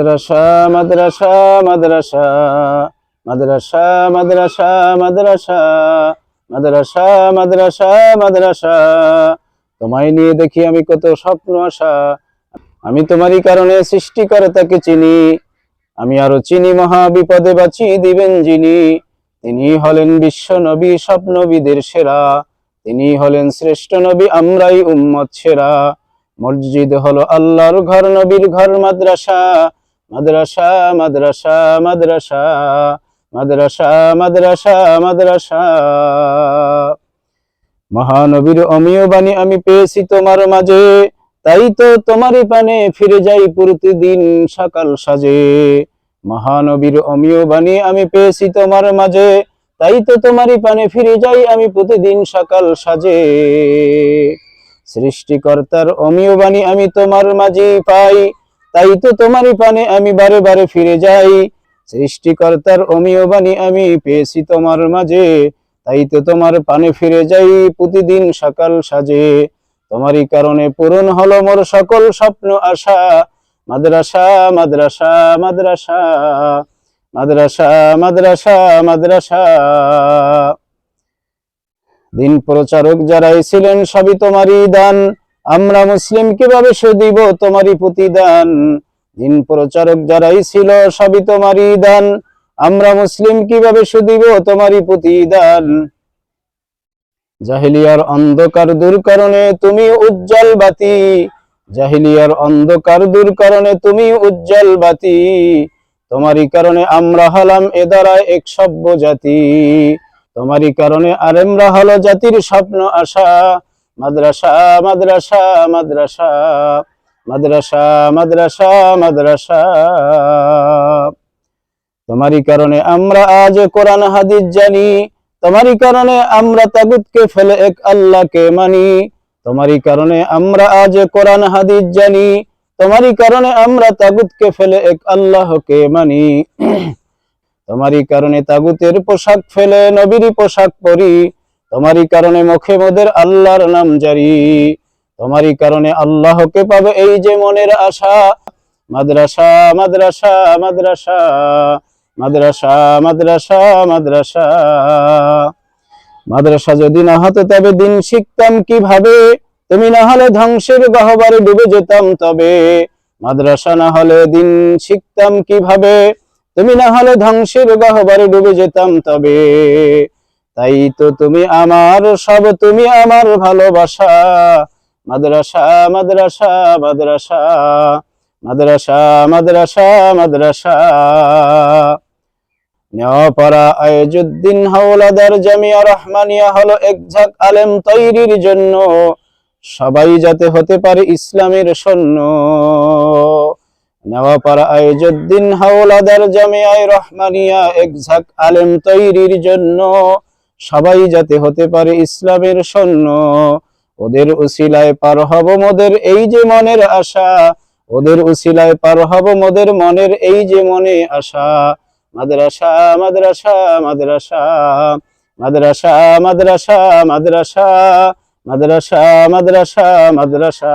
মাদ্রাসা মাদ্রাসা মাদ্রাসা মাদ্রাসা মাদ্রাসা মাদ্রাসা মাদ্রাসা মাদ্রাসা মাদ্রাসা। তোমায় নিয়ে দেখি আমি কত স্বপ্ন আশা। আমি তোমারই কারণে সৃষ্টিকর্তাকে চিনি। আমি আরো চিনি মহা বিপদে বাঁচিয়ে দিবেন যিনি। তিনি হলেন বিশ্ব নবী, সব নবীদের সেরা। তিনি হলেন শ্রেষ্ঠ নবী, আমরাই উম্মত সেরা। মসজিদ হলো আল্লাহর ঘর, নবীর ঘর মাদ্রাসা। মাদ্রাসা মাদ্রাসা মাদ্রাসা মাদ্রাসা মাদ্রাসা মাদ্রাসা। মহানবীর অমীয় বাণী আমি পেয়েছি তোমার মাঝে, তাই তো তোমারই পানে ফিরে যাই প্রতিদিন সকাল সাজে। মহানবীর অমীয় বাণী আমি পেয়েছি তোমার মাঝে, তাই তো তোমারই পানে ফিরে যাই আমি প্রতিদিন সকাল সাজে। সৃষ্টিকর্তার অমীয় বাণী আমি তোমার মাঝে পাই, তাই তো তোমারই পানে আমি বারে বারে ফিরে যাই। সৃষ্টিকর্তার অমীয় বাণী আমি পেয়েছি তোমার মাঝে, তাই তো তোমার পানে ফিরে যাই প্রতিদিন সকাল সাজে। তোমারই কারণে পূরণ হলো মোর সকল স্বপ্ন আশা। মাদ্রাসা মাদ্রাসা মাদ্রাসা মাদ্রাসা মাদ্রাসা মাদ্রাসা। দিন প্রচারক যারাই ছিলেন সবই তোমারই দান, আমরা মুসলিম কিভাবে শুধিব তোমারই প্রতিদান। দিন প্রচারক যারাই ছিল সবই তোমারই দান, আমরা মুসলিম কিভাবে শুধিব তোমারই প্রতিদান। জাহিলিয়ার অন্ধকার দূর করণে তুমি উজ্জ্বল বাতি, জাহিলিয়ার অন্ধকার দূর করণে তুমি উজ্জ্বল বাতি। তোমারই কারণে আমরা হলাম এ দ্বারায় এক সভ্য জাতি। তোমারই কারণে আরেমরা হলো জাতির স্বপ্ন আশা। মাদ্রাসা মাদ্রাসা মাদ্রাসা মাদ্রাসা মাদ্রাসা মাদ্রাসা। তোমারই কারণে আমরা আজ কোরআন হাদিস জানি, তোমারই কারণে আমরা তাগুতকে ফেলে এক আল্লাহকে মানি। তোমারই কারণে আমরা আজ কোরআন হাদিস জানি, তোমারই কারণে আমরা তাগুতকে ফেলে এক আল্লাহকে মানি। তোমারই কারণে তাগুতের পোশাক ফেলে নবীরই পোশাক পরি, তোমারই কারণে মুখে মোদের আল্লাহর নাম জারি। তোমারই কারণে আল্লাহকে পাবে এই যে মনের আশা। মাদ্রাসা মাদ্রাসা মাদ্রাসা মাদ্রাসা মাদ্রাসা মাদ্রাসা। মাদ্রাসা যদি না হতো তবে দিন শিখতাম কিভাবে, তুমি না হলে ধ্বংসের গহ্বরে ডুবে যেতাম তবে। মাদ্রাসা না হলে দিন শিখতাম কিভাবে, তুমি না হলে ধ্বংসের গহ্বরে ডুবে যেতাম তবে। তাই তো তুমি আমার সব, তুমি আমার ভালোবাসা। মাদ্রাসা মাদ্রাসা মাদ্রাসা মাদ্রাসা মাদ্রাসা মাদ্রাসা। নেওয়াপাড়া আইজুদ্দিন হাওলাদার জামিয়া রহমানিয়া হলো এক ঝাঁক আলেম তৈরির জন্য, সবাই যাতে হতে পারে ইসলামের সৈন্য। নেওয়াপাড়া আইজুদ্দিন হাওলাদার জামিয়া রহমানিয়া এক ঝাঁক আলেম তৈরির জন্য, সবাই যাতে হতে পারে ইসলামের সৈন্য। ওদের উসিলায় পার হব মোদের এই যে মনের আশা, ওদের উসিলায় পার হব মোদের মনের এই যে মনে আশা। মাদ্রাসা মাদ্রাসা মাদ্রাসা মাদ্রাসা মাদ্রাসা মাদ্রাসা মাদ্রাসা মাদ্রাসা মাদ্রাসা।